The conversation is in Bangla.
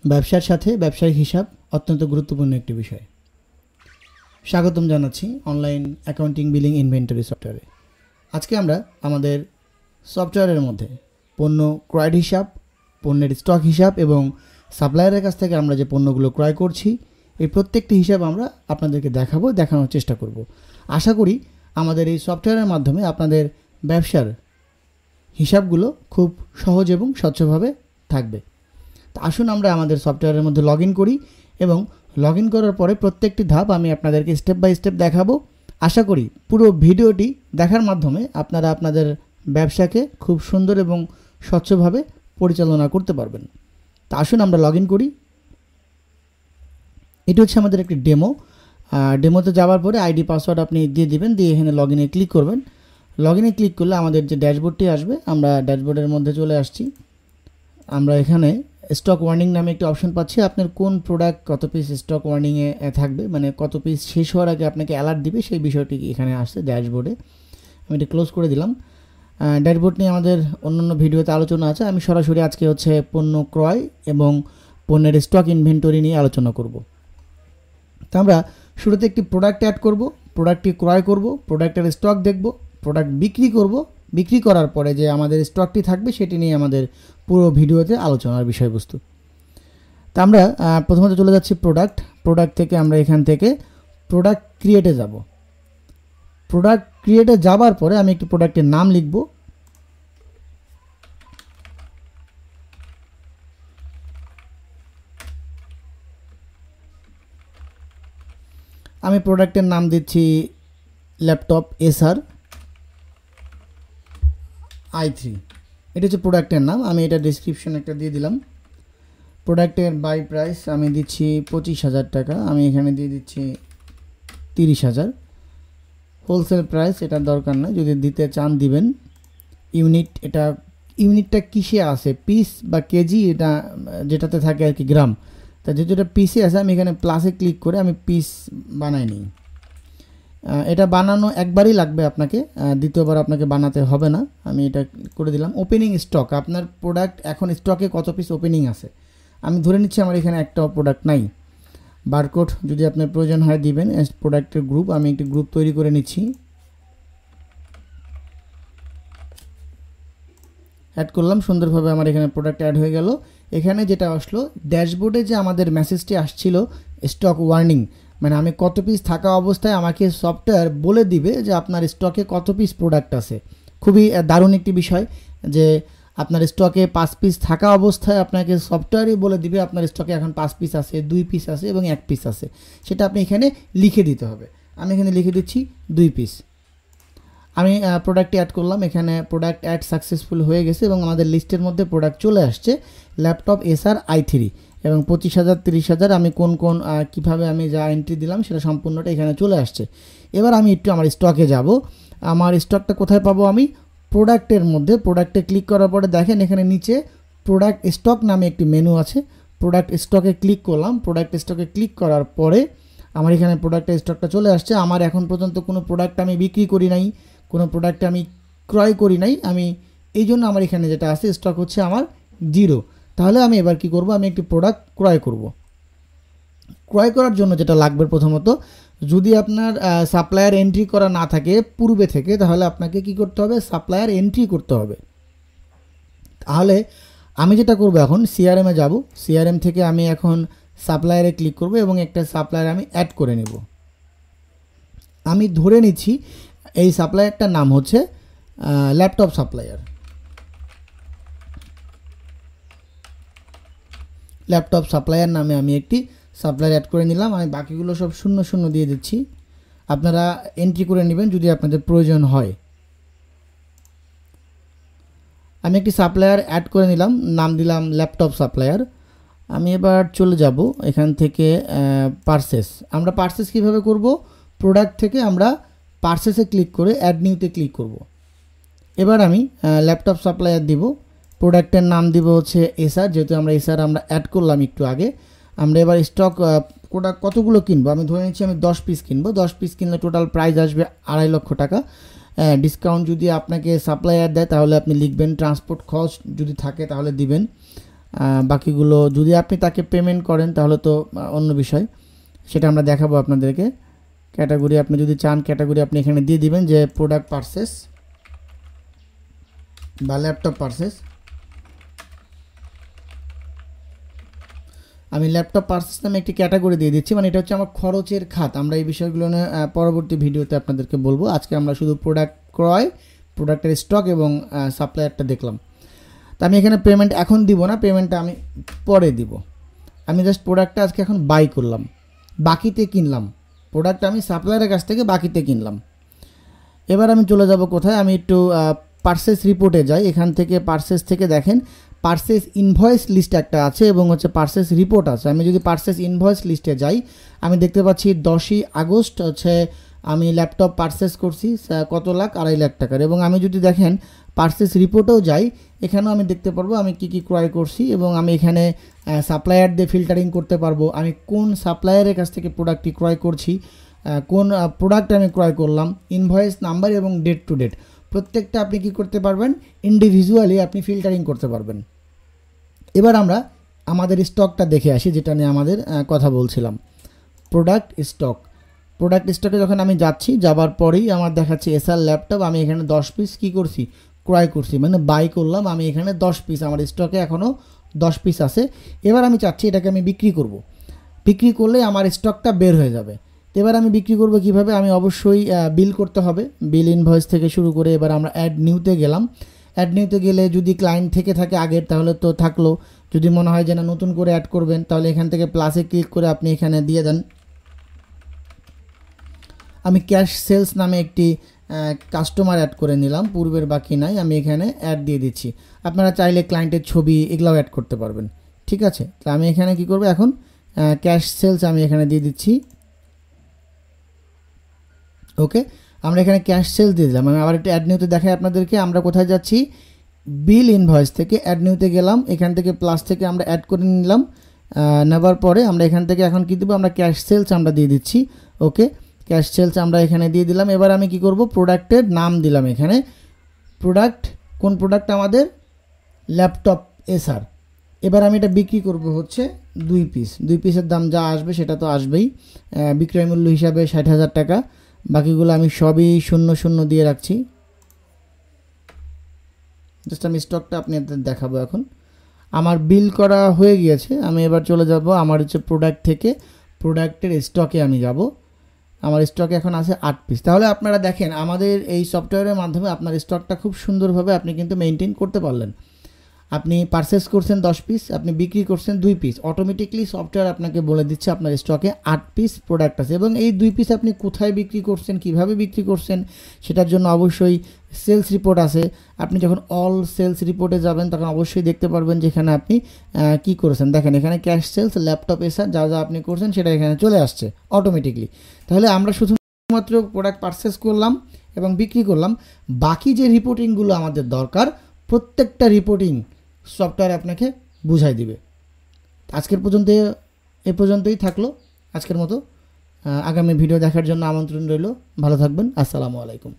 ব্যবসার সাথে ব্যবসায়িক হিসাব অত্যন্ত গুরুত্বপূর্ণ একটি বিষয়। স্বাগতম জানাচ্ছি অনলাইন অ্যাকাউন্টিং বিলিং ইনভেন্টরি সফটওয়্যারে। আজকে আমরা আমাদের সফটওয়্যারের মধ্যে পণ্য ক্রয়ের হিসাব, পণ্যের স্টক হিসাব এবং সাপ্লায়ারের কাছ থেকে আমরা যে পণ্যগুলো ক্রয় করছি এই প্রত্যেকটি হিসাব আমরা আপনাদেরকে দেখানোর চেষ্টা করব। আশা করি আমাদের এই সফটওয়্যারের মাধ্যমে আপনাদের ব্যবসার হিসাবগুলো খুব সহজ এবং স্বচ্ছভাবে থাকবে। তো আসুন আমরা আমাদের সফটওয়্যারের মধ্যে লগ ইন করি এবং লগ ইন করার পরে প্রত্যেকটি ধাপ আমি আপনাদেরকে স্টেপ বাই স্টেপ দেখাবো। আশা করি পুরো ভিডিওটি দেখার মাধ্যমে আপনারা আপনাদের ব্যবসাকে খুব সুন্দর এবং স্বচ্ছভাবে পরিচালনা করতে পারবেন। তো আসুন আমরা লগ ইন করি। এটি হচ্ছে আমাদের একটি ডেমোতে যাওয়ার পরে আইডি পাসওয়ার্ড আপনি দিয়ে দিবেন, দিয়ে এখানে লগ ইনে ক্লিক করবেন। লগ ইনে ক্লিক করলে আমাদের যে ড্যাশবোর্ডটি আসবে, আমরা ড্যাশবোর্ডের মধ্যে চলে আসছি। আমরা এখানে স্টক ওয়ার্নিং নামে একটি অপশন পাচ্ছি। আপনার কোন প্রোডাক্ট কত পিস স্টক ওয়ার্নিংয়ে থাকবে, মানে কত পিস শেষ হওয়ার আগে আপনাকে অ্যালার্ট দিবে, সেই বিষয়টি এখানে আসছে ড্যাশবোর্ডে। আমি এটি ক্লোজ করে দিলাম। ড্যাশবোর্ড নিয়ে আমাদের অন্যান্য ভিডিওতে আলোচনা আছে। আমি সরাসরি আজকে হচ্ছে পণ্য ক্রয় এবং পণ্যের স্টক ইনভেন্টরি নিয়ে আলোচনা করব। তো আমরা শুরুতে একটি প্রোডাক্ট অ্যাড করব, প্রোডাক্টটি ক্রয় করব, প্রোডাক্টের স্টক দেখব, প্রোডাক্ট বিক্রি করব। বিক্রি করার পরে যে আমাদের স্টকটি থাকবে সেটি নিয়ে আমাদের পুরো ভিডিওতে আলোচনার বিষয়বস্তু। তা আমরা প্রথমত চলে যাচ্ছি প্রোডাক্ট থেকে আমরা এখান থেকে প্রোডাক্ট ক্রিয়েটে যাব। প্রোডাক্ট ক্রিয়েটে যাবার পরে আমি একটি প্রোডাক্টের নাম লিখব। আমি প্রোডাক্টের নাম দিচ্ছি ল্যাপটপ এসার i3। এটা হচ্ছে প্রোডাক্টের নাম। আমি এটা ডেসক্রিপশন একটা দিয়ে দিলাম। প্রোডাক্টের বাই প্রাইস আমি দিচ্ছি 25,000 টাকা, আমি এখানে দিয়ে দিচ্ছি 30,000। হোলসেল প্রাইস এটা দরকার নাই, যদি দিতে চান দিবেন। ইউনিটটা কিসে আছে, পিস বা কেজি, এটা যেটাতে থাকে আর কি গ্রাম। তা যেহেতু এটা পিসে আছে আমি এখানে প্লাসে ক্লিক করে আমি পিস বানাই নিই। এটা বানানো একবারই লাগবে আপনাকে, দ্বিতীয়বার আপনাকে বানাতে হবে না। আমি এটা করে দিলাম। ওপেনিং স্টক, আপনার প্রোডাক্ট এখন স্টকে কত পিস ওপেনিং আছে। আমি ধরে নিচ্ছি আমার এখানে একটাও প্রোডাক্ট নাই। বারকোড যদি আপনার প্রয়োজন হয় দিবেন। প্রোডাক্টের গ্রুপ, আমি একটি গ্রুপ তৈরি করে নিচ্ছি। অ্যাড করলাম, সুন্দরভাবে আমার এখানে প্রোডাক্ট অ্যাড হয়ে গেল। এখানে যেটা আসলো ড্যাশবোর্ডে যে আমাদের মেসেজটি আসছিল স্টক ওয়ার্নিং, মানে আমি কত পিস থাকা অবস্থায় আমাকে সফটওয়্যার বলে দিবে যে আপনার স্টকে কত পিস প্রোডাক্ট আছে। খুবই দারুণ একটি বিষয় যে আপনার স্টকে 5 পিস থাকা অবস্থায় আপনাকে সফটওয়্যারই বলে দিবে আপনার স্টকে এখন 5 পিস আছে, 2 পিস আছে এবং 1 পিস আছে। সেটা আপনি এখানে লিখে দিতে হবে। আমি এখানে লিখে দিচ্ছি 2 পিস। আমি প্রোডাক্টটি অ্যাড করলাম। এখানে প্রোডাক্ট অ্যাড সাকসেসফুল হয়ে গেছে এবং আমাদের লিস্টের মধ্যে প্রোডাক্ট চলে আসছে ল্যাপটপ এসার i3 এবং 25,000 30,000। আমি কোন কিভাবে আমি যা এন্ট্রি দিলাম সেটা সম্পূর্ণটা এখানে চলে আসছে। এবার আমি একটু আমার স্টকে যাব। আমার স্টকটা কোথায় পাবো, আমি প্রোডাক্টের মধ্যে। প্রোডাক্টে ক্লিক করার পরে দেখেন এখানে নিচে প্রোডাক্ট স্টক নামে একটি মেনু আছে। প্রোডাক্ট স্টকে ক্লিক করলাম। প্রোডাক্ট স্টকে ক্লিক করার পরে আমার এখানে প্রোডাক্টের স্টকটা চলে আসছে। আমার এখন পর্যন্ত কোনো প্রোডাক্ট আমি বিক্রি করি নাই, কোনো প্রোডাক্ট আমি ক্রয় করি নাই। আমি এই জন্য আমার এখানে যেটা আছে স্টক হচ্ছে আমার 0। তাহলে আমি এবার কি করব, আমি একটি প্রোডাক্ট ক্রয় করব। ক্রয় করার জন্য যেটা লাগবে প্রথমত, যদি আপনার সাপ্লায়ার এন্ট্রি করা না থাকে পূর্বে থেকে, তাহলে আপনাকে কি করতে হবে, সাপ্লায়ার এন্ট্রি করতে হবে। তাহলে আমি যেটা করব, এখন সিআরএমে যাব। সিআরএম থেকে আমি এখন সাপ্লায়ারে ক্লিক করব এবং একটা সাপ্লায়ার আমি অ্যাড করে নেব। আমি ধরে নিচ্ছি এই সাপ্লায়ারটার নাম হচ্ছে ল্যাপটপ সাপ্লায়ার। ল্যাপটপ সাপ্লায়ার নামে আমি একটি সাপ্লায়ার অ্যাড করে নিলাম। আমি বাকিগুলো সব 0 দিয়ে দিচ্ছি। আপনারা এন্ট্রি করে নেবেন যদি আপনাদের প্রয়োজন হয়। আমি একটি সাপ্লায়ার অ্যাড করে নিলাম, নাম দিলাম ল্যাপটপ সাপ্লায়ার। আমি এবার চলে যাব এখান থেকে পারচেস। আমরা পারচেস কীভাবে করব, প্রোডাক্ট থেকে আমরা পারচেসে ক্লিক করে অ্যাড নিউতে ক্লিক করব। এবার আমি ল্যাপটপ সাপ্লায়ার দিব। প্রোডাক্টের নাম দিব হচ্ছে এসার, যেহেতু আমরা এসার অ্যাড করলাম একটু আগে। আমরা এবার স্টক প্রোডাক্ট কতগুলো কিনবো, আমি ধরে নিচ্ছি আমি 10 পিস কিনবো। 10 পিস কিনলে টোটাল প্রাইস আসবে 2.5 লক্ষ টাকা। ডিসকাউন্ট যদি আপনাকে সাপ্লায়ার দেয় তাহলে আপনি লিখবেন, ট্রান্সপোর্ট খরচ যদি থাকে তাহলে দিবেন। বাকিগুলো যদি আপনি তাকে পেমেন্ট করেন তাহলে তো অন্য বিষয়, সেটা আমরা দেখাবো আপনাদেরকে। ক্যাটাগরি আপনি যদি চান ক্যাটাগরি আপনি এখানে দিয়ে দিবেন যে প্রোডাক্ট পারচেস বা ল্যাপটপ পারচেস। আমি ল্যাপটপ পারচেস নামে একটি ক্যাটাগরি দিয়ে দিচ্ছি, মানে এটা হচ্ছে আমার খরচের খাত। আমরা এই বিষয়গুলো নিয়ে পরবর্তী ভিডিওতে আপনাদেরকে বলবো। আজকে আমরা শুধু প্রোডাক্ট ক্রয়, প্রোডাক্টের স্টক এবং সাপ্লায়ারটা দেখলাম। তো আমি এখানে পেমেন্ট এখন দিব না, পেমেন্টটা আমি পরে দিব। আমি জাস্ট প্রোডাক্টটা আজকে এখন বাই করলাম, বাকিতে কিনলাম। প্রোডাক্ট আমি সাপ্লায়ারের কাছ থেকে বাকিতে কিনলাম। এবার আমি চলে যাব কোথায়, আমি একটু পারচেস রিপোর্টে যাই। এখান থেকে পারচেস থেকে দেখেন পারচেস ইনভয়েস লিস্ট একটা আছে এবং হচ্ছে পারচেস রিপোর্ট আছে। আমি যদি পারচেস ইনভয়েস লিস্টে যাই আমি দেখতে পাচ্ছি 10ই আগস্ট হচ্ছে আমি ল্যাপটপ পারচেস করছি কত লাখ, 2.5 লাখ টাকার। এবং আমি যদি দেখেন পারচেস রিপোর্টেও যাই, এখানেও আমি দেখতে পারবো আমি কি কি ক্রয় করছি এবং আমি এখানে সাপ্লায়ার দিয়ে ফিল্টারিং করতে পারবো। আমি কোন সাপ্লায়ারের কাছ থেকে প্রোডাক্টটি ক্রয় করছি, কোন প্রোডাক্ট আমি ক্রয় করলাম, ইনভয়েস নাম্বার এবং ডেট টু ডেট প্রত্যেকটা আপনি কি করতে পারবেন, ইন্ডিভিজুয়ালি আপনি ফিল্টারিং করতে পারবেন। এবার আমরা আমাদের স্টকটা দেখে আসি, যেটা নিয়ে আমাদের কথা বলছিলাম। প্রোডাক্ট স্টকে যখন আমি যাচ্ছি, যাবার পরেই আমার দেখাচ্ছে এসআর ল্যাপটপ। আমি এখানে 10 পিস কী করছি, ক্রয় করছি, মানে বাই করলাম। আমি এখানে 10 পিস, আমার স্টকে এখনও 10 পিস আছে। এবার আমি চাচ্ছি এটাকে আমি বিক্রি করব। বিক্রি করলে আমার স্টকটা বের হয়ে যাবে। এবার আমি বিক্রি করব কিভাবে, আমি অবশ্যই বিল করতে হবে। বিল ইনভয়েস থেকে শুরু করে এবার আমরা অ্যাড নিউতে গেলাম। অ্যাড নিউতে গেলে যদি ক্লায়েন্ট থেকে থাকে আগের তাহলে তো থাকলো, যদি মনে হয় যে না নতুন করে অ্যাড করবেন তাহলে এখান থেকে প্লাসে ক্লিক করে আপনি এখানে দিয়ে দেন। আমি ক্যাশ সেলস নামে একটি কাস্টমার অ্যাড করে নিলাম, পূর্বের বাকি নাই, আমি এখানে অ্যাড দিয়ে দিচ্ছি। আপনারা চাইলে ক্লায়েন্টের ছবি এগুলাও অ্যাড করতে পারবেন, ঠিক আছে। তো আমি এখানে কি করব, এখন ক্যাশ সেলস আমি এখানে দিয়ে দিচ্ছি। ওকে, আমরা এখানে ক্যাশ সেলস দিয়ে দিলাম। আমি আবার একটু অ্যাড নিউতে দেখাই আপনাদেরকে। আমরা কোথায় যাচ্ছি, বিল ইনভয়েস থেকে অ্যাড নিউতে গেলাম, এখান থেকে প্লাস থেকে আমরা অ্যাড করে নিলাম। নেবার পরে আমরা এখান থেকে এখন কী দেবো, আমরা ক্যাশ সেলস আমরা দিয়ে দিচ্ছি। ওকে, ক্যাশ সেলস আমরা এখানে দিয়ে দিলাম। এবার আমি কি করব, প্রোডাক্টের নাম দিলাম এখানে। প্রোডাক্ট, কোন প্রোডাক্ট, আমাদের ল্যাপটপ এসআর। এবার আমি এটা বিক্রি করব হচ্ছে 2 পিস। 2 পিসের দাম যা আসবে সেটা তো আসবেই, বিক্রয় মূল্য হিসাবে 60,000 টাকা। বাকিগুলো আমি সবই 00 দিয়ে রাখছি। জাস্ট আমি স্টকটা আপনাদের দেখাবো। এখন আমার বিল করা হয়ে গিয়েছে। আমি এবার চলে যাব আমার হচ্ছে প্রোডাক্ট থেকে প্রোডাক্টের স্টকে আমি যাব। আমার স্টকে এখন আছে 8 পিস। তাহলে আপনারা দেখেন আমাদের এই সফটওয়্যারের মাধ্যমে আপনার স্টকটা খুব সুন্দরভাবে আপনি কিন্তু মেনটেন করতে পারলেন। আপনি পারচেস করছেন 10 পিস, আপনি বিক্রি করছেন 2 পিস, অটোমেটিকলি সফটওয়্যার আপনাকে বলে দিচ্ছে আপনার স্টকে 8 পিস প্রোডাক্ট আছে। এবং এই 2 পিস আপনি কোথায় বিক্রি করছেন, কিভাবে বিক্রি করছেন, সেটার জন্য অবশ্যই সেলস রিপোর্ট আছে। আপনি যখন অল সেলস রিপোর্টে যাবেন তখন অবশ্যই দেখতে পারবেন যেখানে আপনি কি করেছেন। দেখেন এখানে ক্যাশ সেলস, ল্যাপটপ এসআর যা যা আপনি করছেন সেটা এখানে চলে আসছে অটোমেটিকলি। তাহলে আমরা শুধুমাত্র প্রোডাক্ট পারচেস করলাম এবং বিক্রি করলাম, বাকি যে রিপোর্টিংগুলো আমাদের দরকার প্রত্যেকটা রিপোর্টিং সফটওয়্যার আপনাকে বুঝাই দিবে। আজকের এ পর্যন্তই থাকলো আজকের মতো। আগামী ভিডিও দেখার জন্য আমন্ত্রণ রইল। ভালো থাকবেন। আসসালামু আলাইকুম।